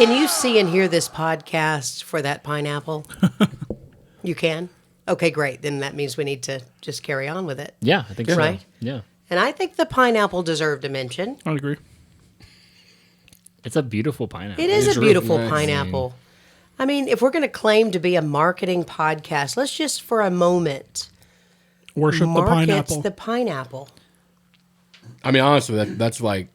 Can you see and hear this podcast for that pineapple? You can? Okay, great. Then that means we need to just carry on with it. Yeah, I think so. Right? Yeah. And I think the pineapple deserved a mention. I agree. It's a beautiful pineapple. It is a really beautiful nice. pineapple. I mean, if we're going to claim to be a marketing podcast, let's just for a moment Worship the market pineapple. the pineapple. I mean, honestly, that's like,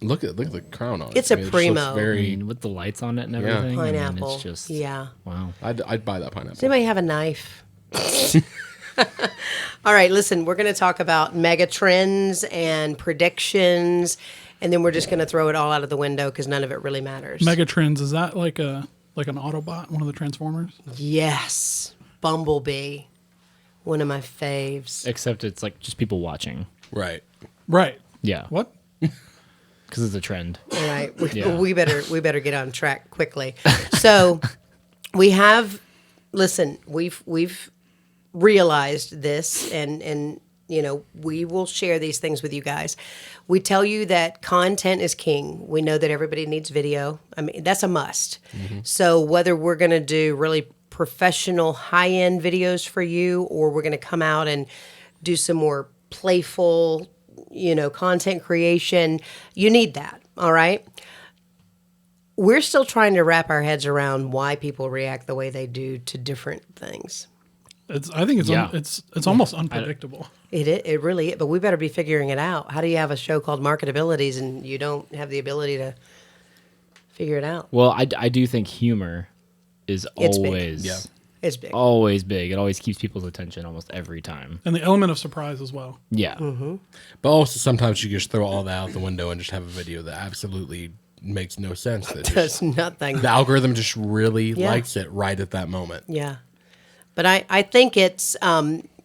look at the crown on it. It's a I mean, it just primo. looks I very. mean, with the lights on it and everything. I mean, Pineapple. it's just, Yeah. wow. I'd buy that pineapple. Does anybody have a knife? All right, listen, we're going to talk about Megatrends and predictions, and then we're just going to throw it all out of the window because none of it really matters. Megatrends, is that like an Autobot, one of the Transformers? Yes. Bumblebee. One of my faves. Except it's like just people watching. Right. Right. Yeah. What? Because it's a trend. All right, Yeah. we better get on track quickly. So we have, listen, we've realized this, and you know, we will share these things with you guys. We tell you that content is king. We know that everybody needs video. I mean, that's a must. So whether we're going to do really professional high-end videos for you, or we're going to come out and do some more playful, you know, content creation, you need that. All right. We're still trying to wrap our heads around why people react the way they do to different things. I think it's Yeah. it's almost unpredictable. It really is, but we better be figuring it out. How do you have a show called MarketAbilities and you don't have the ability to figure it out? Well, I do think humor is It's big. always Yeah. It's big. always big. It always keeps people's attention almost every time. And the element of surprise as well. Yeah. But also sometimes you just throw all that out the window and just have a video that absolutely makes no sense. That Does nothing. the algorithm just really Yeah. likes it right at that moment. Yeah. But I think it's,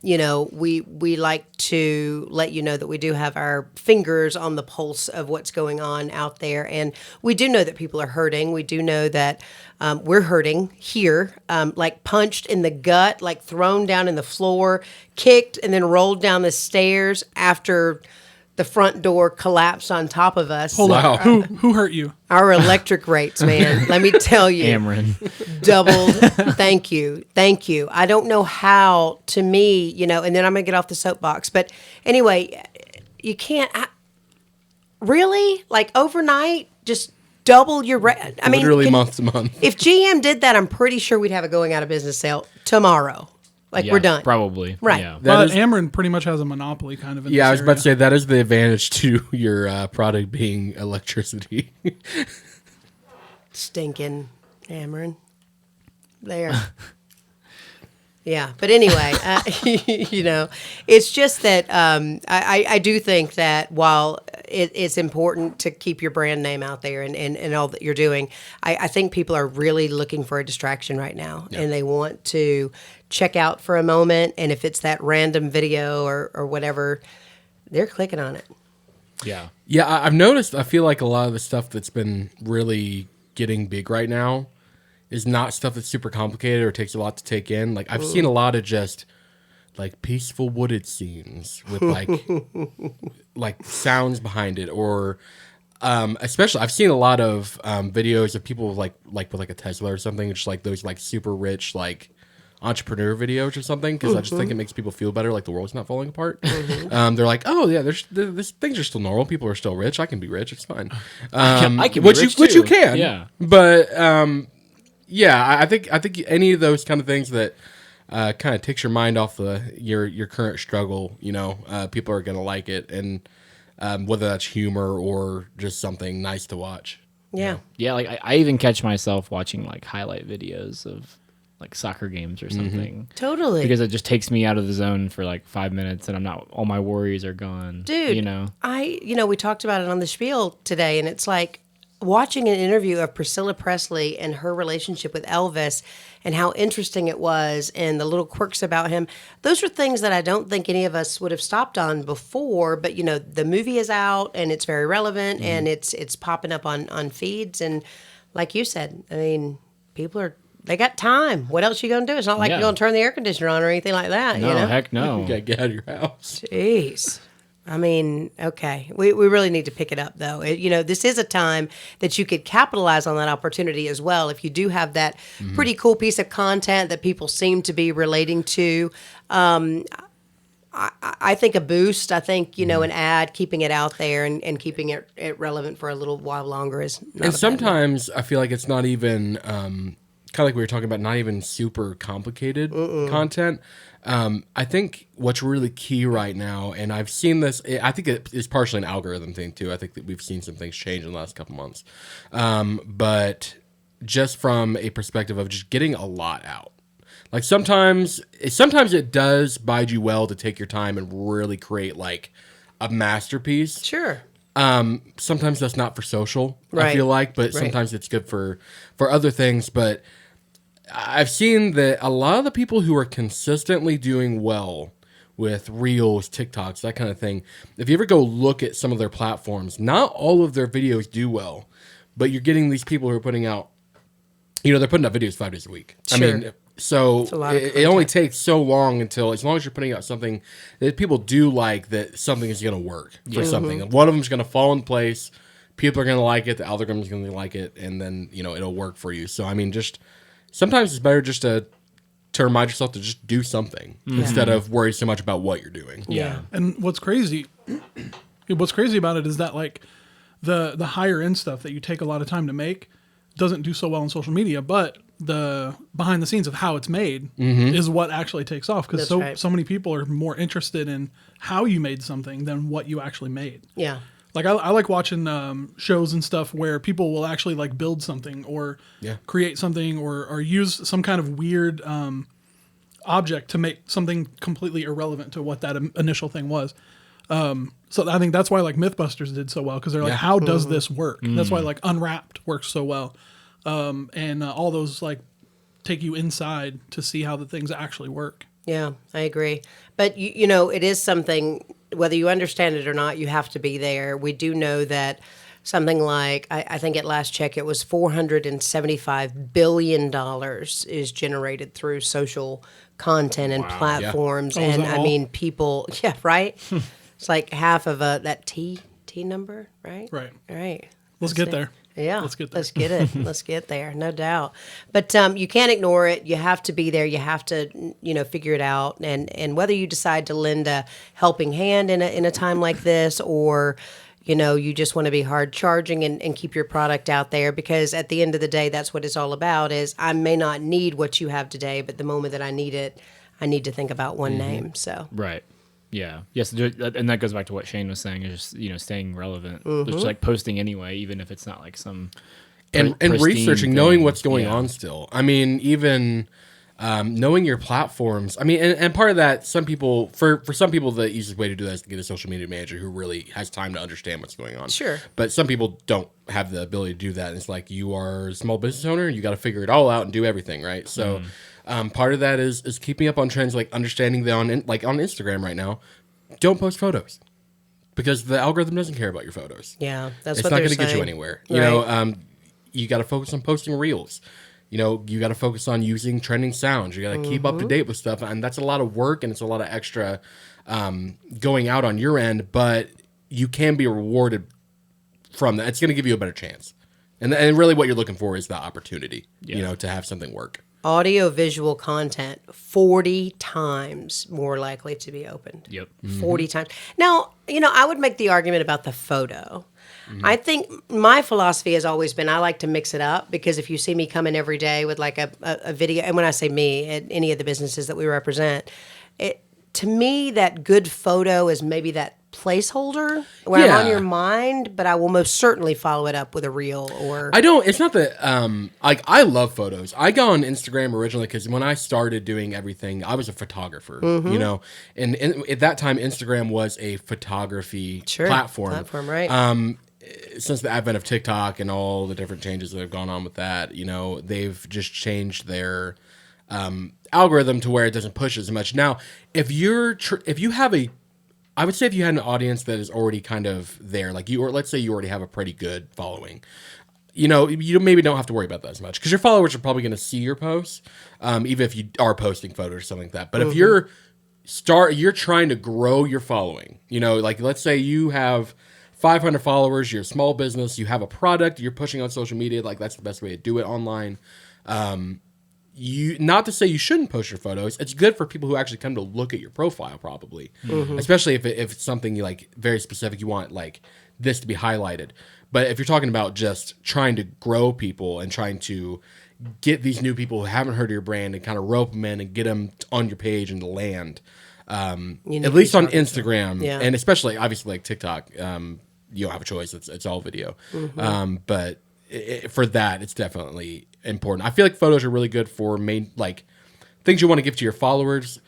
you know, we like to let you know that we do have our fingers on the pulse of what's going on out there. And we do know that people are hurting. We do know that we're hurting here, like punched in the gut, like thrown down in the floor, kicked, and then rolled down the stairs after the front door collapsed on top of us. Hold Wow. on. Who hurt you? Our electric rates, man, let me tell you. Cameron. Doubled. Thank you. Thank you. I don't know how, to me, you know, and then I'm going to get off the soapbox. But anyway, you can't really, like, overnight, just double your rate. I mean, Literally month to month. if GM did that, I'm pretty sure we'd have a going out of business sale tomorrow. Like, Yeah, we're done. Probably. Right. Yeah. But is- Ameren pretty much has a monopoly kind of in Yeah, I this was about to area. say that is the advantage to your product being electricity. Stinking Ameren. There. Yeah, but anyway, you know, it's just that I do think that while it's important to keep your brand name out there and all that you're doing, I think people are really looking for a distraction right now, and they want to check out for a moment, and if it's that random video or whatever, they're clicking on it. Yeah. Yeah, I've noticed. I feel like a lot of the stuff that's been really getting big right now is not stuff that's super complicated or takes a lot to take in. Like I've seen a lot of just like peaceful wooded scenes with like like sounds behind it, or especially I've seen a lot of videos of people like with like a Tesla or something, just like those like super rich like entrepreneur videos or something, because I just think it makes people feel better, like the world's not falling apart. They're like, oh yeah, there's things are still normal, people are still rich, I can be rich, it's fine. I can be which rich which too. you can, Yeah. But yeah, I think any of those kind of things that kind of takes your mind off your current struggle, you know, people are gonna like it, and whether that's humor or just something nice to watch. Yeah. Yeah, like I even catch myself watching like highlight videos of like soccer games or something. Totally. Because it just takes me out of the zone for like 5 minutes and I'm not, all my worries are gone. Dude, you know? we talked about it on the spiel today, and it's like watching an interview of Priscilla Presley and her relationship with Elvis and how interesting it was and the little quirks about him. Those are things that I don't think any of us would have stopped on before, but you know, the movie is out and it's very relevant and it's popping up on feeds, and like you said, I mean, they got time. What else you gonna do? It's not like Yeah. you're gonna turn the air conditioner on or anything like that. No, you know? heck You no. gotta get out of your house. Jeez. I mean, okay. We really need to pick it up, though. This is a time that you could capitalize on that opportunity as well. If you do have that pretty cool piece of content that people seem to be relating to, I think a boost. I think, an ad, keeping it out there and keeping it relevant for a little while longer is not a bad And thing. sometimes I feel like it's not even kind of like we were talking about, not even super complicated content. I think what's really key right now, and I've seen this, I think it is partially an algorithm thing too. I think that we've seen some things change in the last couple months. But just from a perspective of just getting a lot out. Like sometimes it does bide you well to take your time and really create like a masterpiece. Sure. Sometimes that's not for social, I Right. feel like, but Right. sometimes it's good for other things. But I've seen that a lot of the people who are consistently doing well with Reels, TikToks, that kind of thing, if you ever go look at some of their platforms, not all of their videos do well, but you're getting these people who are putting out, they're putting out videos 5 days a week. Sure. I mean, so a lot of it only content. takes so long until, as long as you're putting out something that people do like, that something is going to work for something. One of them is going to fall in place. People are going to like it. The algorithm is going to like it. And then, it'll work for you. So, I mean, just sometimes it's better just to remind yourself to just do something instead of worry so much about what you're doing. Yeah. And what's crazy about it is that like the higher end stuff that you take a lot of time to make doesn't do so well on social media, but the behind the scenes of how it's made is what actually takes off, because That's right. so many people are more interested in how you made something than what you actually made. Yeah. Like I like watching shows and stuff where people will actually like build something or create something or use some kind of weird object to make something completely irrelevant to what that initial thing was. So I think that's why like Mythbusters did so well, because they're like, how does this work? That's why like Unwrapped works so well. And all those like take you inside to see how the things actually work. Yeah, I agree. But, it is something, whether you understand it or not, you have to be there. We do know that something like, I think at last check, it was $475 billion is generated through social content and platforms. Oh, is And that I all? mean, people, right? It's like half of that T number, right? Right. Right. Let's get there. Yeah, Let's get there. Let's get it. Let's get there, no doubt. But you can't ignore it. You have to be there. You have to, figure it out. And whether you decide to lend a helping hand in a time like this, or you just want to be hard charging and keep your product out there, because at the end of the day, that's what it's all about. Is I may not need what you have today, but the moment that I need it, I need to think about one name. So Right. Yeah. Yes. And that goes back to what Shane was saying, is just, staying relevant. Just like posting anyway, even if it's not like some And pristine researching, thing. knowing what's going Yeah. on still. I mean, even knowing your platforms. I mean, and part of that, some people, for some people, the easiest way to do that is to get a social media manager who really has time to understand what's going on. Sure. But some people don't have the ability to do that. And it's like, you are a small business owner, you got to figure it all out and do everything, right? So part of that is keeping up on trends, like understanding that on Instagram right now, don't post photos, because the algorithm doesn't care about your photos. yeah, that's It's what not they're going to get you saying. anywhere. Right. You got to focus on posting reels. You got to focus on using trending sounds. You got to keep up to date with stuff, and that's a lot of work and it's a lot of extra going out on your end. But you can be rewarded from that. It's going to give you a better chance, and really what you're looking for is the opportunity. To have something work. Audio visual content 40 times more likely to be opened. Yep. 40 times. Now, I would make the argument about the photo. I think my philosophy has always been I like to mix it up, because if you see me coming every day with like a video, and when I say me, at any of the businesses that we represent, to me, that good photo is maybe that placeholder when I'm on Yeah. your mind, but I will most certainly follow it up with a reel or. It's not that, I love photos. I got on Instagram originally because when I started doing everything, I was a photographer, and at that time, Instagram was a photography platform. Right. Since the advent of TikTok and all the different changes that have gone on with that, they've just changed their algorithm to where it doesn't push as much. Now, if you have I would say if you had an audience that is already kind of there, like or let's say you already have a pretty good following, you maybe don't have to worry about that as much, because your followers are probably going to see your posts, even if you are posting photos or something like that. But if you're you're trying to grow your following. You know, like let's say you have 500 followers, you're a small business, you have a product you're pushing on social media, like that's the best way to do it online. Not to say you shouldn't post your photos. It's good for people who actually come to look at your profile, probably, especially if it's something like very specific. You want like this to be highlighted. But if you're talking about just trying to grow people and trying to get these new people who haven't heard of your brand and kind of rope them in and get them on your page and to land, at least on Instagram, and especially obviously like TikTok, you don't have a choice. It's all video. But for that, it's definitely important. I feel like photos are really good for things you want to give to your followers.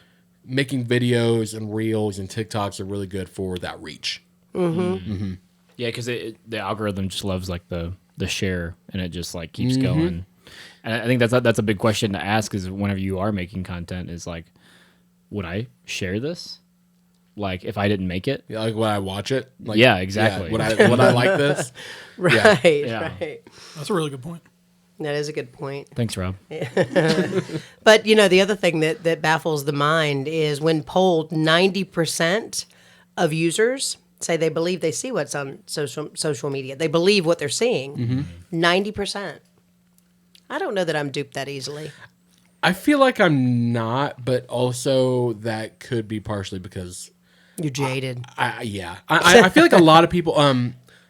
Making videos and reels and TikToks are really good for that reach. Yeah, because the algorithm just loves like the share, and it just like keeps going. And I think that's a big question to ask is whenever you are making content is like, would I share this? Like if I didn't make it? Yeah, like would I watch it? Like, yeah, exactly. Yeah, would I like this? Right, Yeah. right. That's a really good point. That is a good point. Thanks, Rob. But, the other thing that baffles the mind is when polled, 90% of users say they believe they see what's on social media. They believe what they're seeing. 90%. I don't know that I'm duped that easily. I feel like I'm not, but also that could be partially because You're jaded. I feel like a lot of people,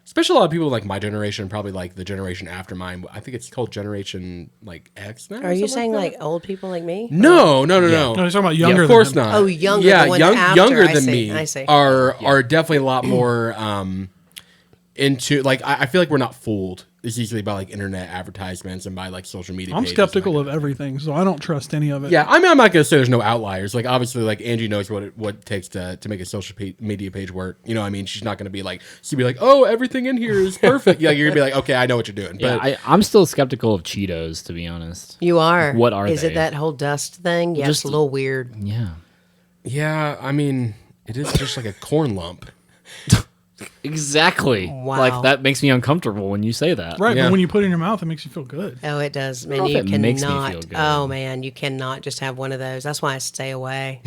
especially a lot of people like my generation, probably like the generation after mine. I think it's called Generation like X now. Are you saying like old people like me? No. No, he's talking about younger. Of course than him. not. Oh, younger. Yeah, the ones after. younger I than see, me I see. are definitely a lot more into like I feel like we're not fooled as easily by like internet advertisements and by like social media. I'm pages skeptical like of everything, so I don't trust any of it. Yeah, I mean, I'm not gonna say there's no outliers. Like obviously, like Angie knows what it takes to make a social media page work. You know, what I mean, she's not gonna be like oh, everything in here is perfect. Yeah, you're gonna be like, okay, I know what you're doing. Yeah, But I'm still skeptical of Cheetos, to be honest. You are. What are Is they? it that whole dust thing? Yeah, Just- it's a little weird. Yeah. yeah, I mean, it is just like a corn lump. Exactly. Wow. Like that makes me uncomfortable when you say that. Right, Yeah. but when you put it in your mouth, it makes you feel good. Oh, it does. Man, know if you it makes me cannot. feel good. Oh, man, you cannot just have one of those. That's why I stay away.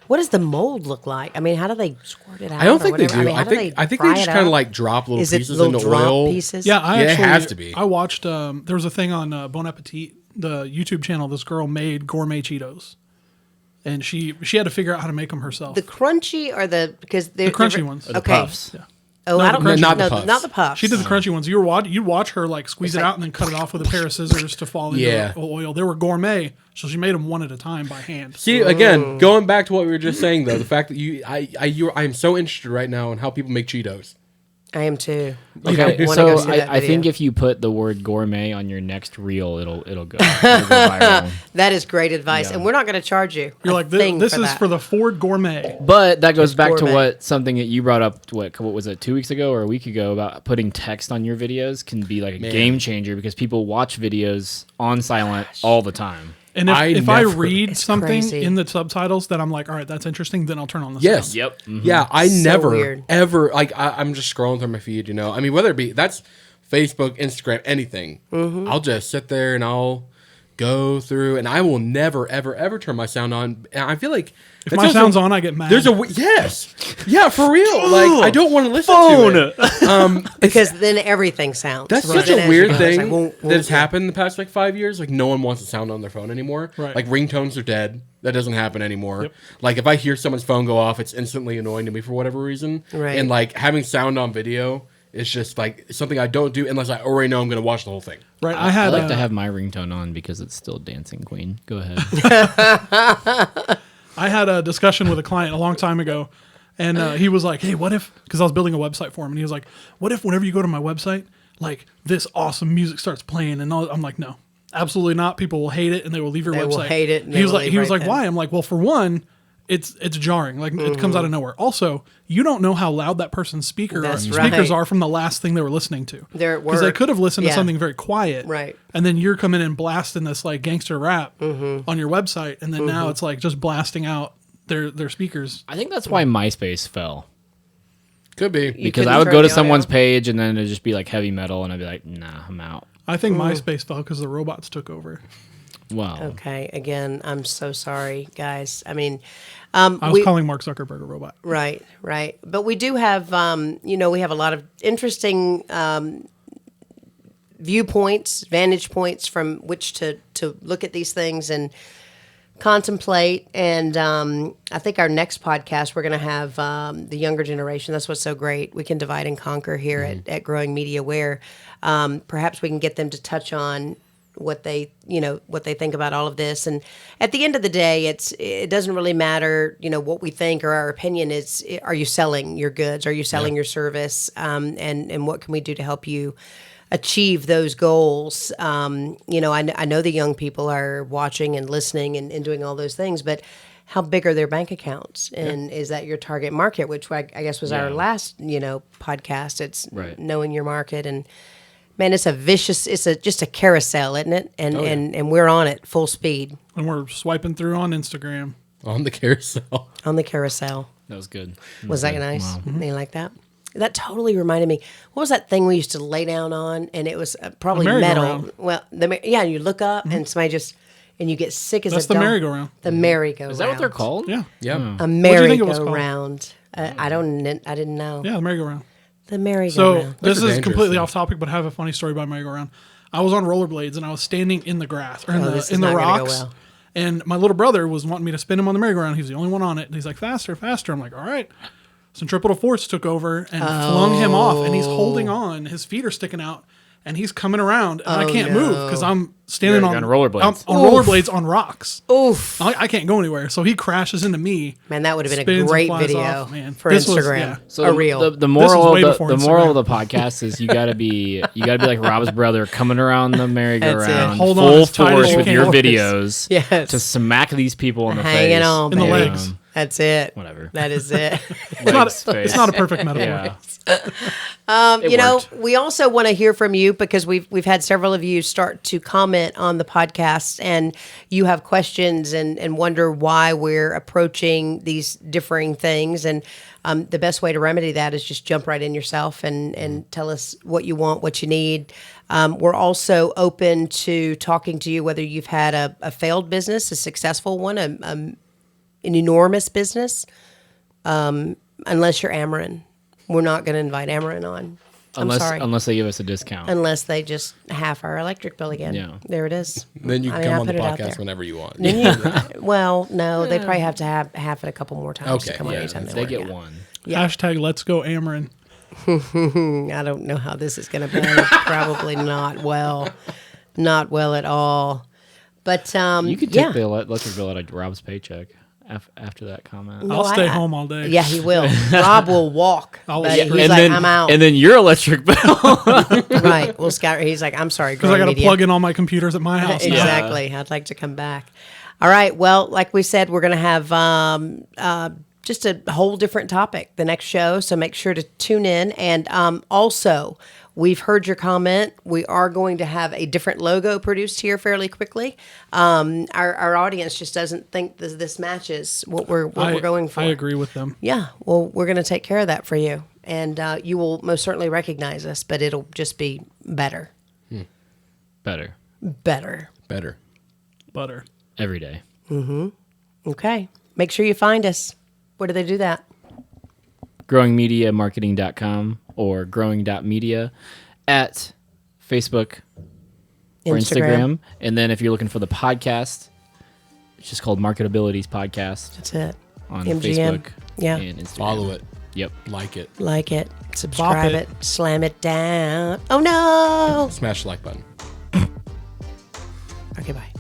What does the mold look like? I mean, how do they squirt it out? I don't or think they whatever? do. mean, how do I think fry they just it kind of up? like drop little Is it pieces little into drop oil. pieces? Yeah, I Yeah, it actually has to be. I watched. There was a thing on Bon Appetit, the YouTube channel. This girl made gourmet Cheetos, and she had to figure out how to make them herself. The crunchy or because they're The crunchy they're- ones. Or the Okay. puffs. Yeah. Oh, No, I the don't crunchy Not the no, puffs. not the puffs. She did the crunchy ones. You'd watch her like squeeze it like- out and then cut it off with a pair of scissors to fall into Yeah. the oil. They were gourmet, so she made them one at a time by hand. See, again, going back to what we were just saying, though, the fact that I am so interested right now in how people make Cheetos. I am too. Okay, I wanna go so see that I think video. if you put the word gourmet on your next reel, it'll go, it'll go viral. That is great advice, Yeah. and we're not going to charge you. You're a like, thing this is that. for the Ford Gourmet. But that goes back to gourmet. something that you brought up. What was it, 2 weeks ago or a week ago, about putting text on your videos can be like a game changer because people watch videos on silent all the time. And I if I never- read It's something crazy. in the subtitles that I'm like, all right, that's interesting, then I'll turn on the Yes. sound. Yep. Mhm. Yeah, I So never weird. ever like I'm just scrolling through my feed. You know, I mean, whether it be that's Facebook, Instagram, anything. I'll just sit there and I'll go through, and I will never, ever, ever turn my sound on. And I feel like If my sound's on, I get mad. There's yeah, for real. Like I don't want to listen to it. because then everything sounds. That's So such then a as weird you go, it's thing like, won't, that has won't. happened in the past like 5 years. Like no one wants to sound on their phone anymore. Right. Like ringtones are dead. That doesn't happen anymore. Yep. Like if I hear someone's phone go off, it's instantly annoying to me for whatever reason. Right. And like having sound on video is just like something I don't do unless I already know I'm going to watch the whole thing. right. I I had like to have my ringtone on because it's still Dancing Queen. Go ahead. I had a discussion with a client a long time ago, and he was like, "Hey, what if?" Because I was building a website for him, and he was like, "What if whenever you go to my website, like this awesome music starts playing?" And I'm like, "No, absolutely not. People will hate it, and they will leave your They website." will hate it, and He they was will like, leave he was right like, then. "Why?" I'm like, "Well, for one, it's jarring. Like it comes out of nowhere. Also, you don't know how loud that person's That's speakers right. are from the last thing they were listening to. They're at Because they work. could have listened to Yeah. something very quiet, Right. And then you're coming in blasting this like gangster rap on your website, and then now it's like just blasting out their speakers. I think that's why MySpace fell. Could be. Because couldn't I would turn go to the audio someone's off? page and then it'd just be like heavy metal and I'd be like, nah, I'm out. I think MySpace fell because the robots took over. Wow. Okay. Again, I'm so sorry, guys. I mean, I was calling Mark Zuckerberg a robot. right. But we do have, we have a lot of interesting viewpoints, vantage points from which to look at these things and contemplate. And I think our next podcast, we're going to have the younger generation. That's what's so great. We can divide and conquer here at Growing Media, where perhaps we can get them to touch on what they think about all of this. And at the end of the day, it doesn't really matter, what we think or our opinion is. Are you selling your goods? Are you selling your service? And what can we do to help you achieve those goals? I know the young people are watching and listening and doing all those things, but how big are their bank accounts? And is that your target market, which I guess was our last, podcast. It's knowing your market. And man, it's just a carousel, isn't it? And we're on it full speed. And we're swiping through on Instagram. On the carousel. On the carousel. That was good. Was that nice? Wow. You like that? That totally reminded me. What was that thing we used to lay down on? And it was probably metal. Well, you look up and somebody and you get sick as That's a the dog. merry-go-round. The merry-go-round. Is that what they're called? Yeah. Yeah. A What do you think it was called? merry-go-round. I didn't know. Yeah, the merry-go-round. The merry-go-round. So this is dangerous, completely though. off topic, but I have a funny story about merry-go-round. I was on rollerblades and I was standing in the grass or This is in the not gonna go rocks. well. And my little brother was wanting me to spin him on the merry-go-round. He was the only one on it. And he's like, faster, faster. I'm like, all right. Centripetal force took over and flung him off. And he's holding on. His feet are sticking out. And he's coming around. And I can't move because I'm standing You're on rollerblades. I'm on rollerblades on rocks. Oof. I can't go anywhere. So he crashes into me. Man, that would have been a spins and great flies video off, man. for This was- Instagram. yeah. So a reel. The moral way of before the moral Instagram. of the podcast is you gotta be like Rob's brother coming around the merry-go-round Hold on full as tight as force you with can. your videos Yes. to smack these people in the Hanging face. on, In the baby. legs. That's it. Whatever. That is it. It's not a perfect metaphor. Yeah. Worked. We also want to hear from you because we've had several of you start to comment on the podcast, and you have questions and wonder why we're approaching these differing things. And the best way to remedy that is just jump right in yourself and tell us what you want, what you need. We're also open to talking to you whether you've had a failed business, a successful one, an enormous business, unless you're Amarin. We're not going to invite Amarin on. I'm sorry. Unless they give us a discount. Unless they just half our electric bill again. Yeah. There it is. Then you can I come on the put it out podcast there. whenever you want. Well, no, they probably have to have half it a couple more times to Okay, come on yeah, anytime They want, get yeah. one. Yeah. Hashtag let's go Amarin. I don't know how this is going to be. Probably not well. Not well at all. But You could take the electric bill out of Rob's paycheck after that comment. No, I'll stay home all day. Yeah, he will. Rob will walk. I'll- But Yeah, he's and like, then, I'm out. And then your electric bill. Right. Well, Scott, he's like, I'm sorry, Because I got to Media. plug in all my computers at my house now. Exactly. I'd like to come back. All right. Well, like we said, we're going to have just a whole different topic the next show. So make sure to tune in. And also, we've heard your comment. We are going to have a different logo produced here fairly quickly. Our audience just doesn't think this matches what we're going for. I agree with them. Yeah. Well, we're going to take care of that for you. And you will most certainly recognize us, but it'll just be better. Better. Better. Better. Butter. Every day. Okay. Make sure you find us. Where do they do that? growingmediamarketing.com or growing.media at Facebook or Instagram. And then if you're looking for the podcast, it's just called MarketAbilities Podcast That's it. on MGM. Facebook Yeah. and Instagram. Follow it. Yep. Like it. Like it. Subscribe it. it. Slam it down. Oh, no. Smash the like button. Okay, bye.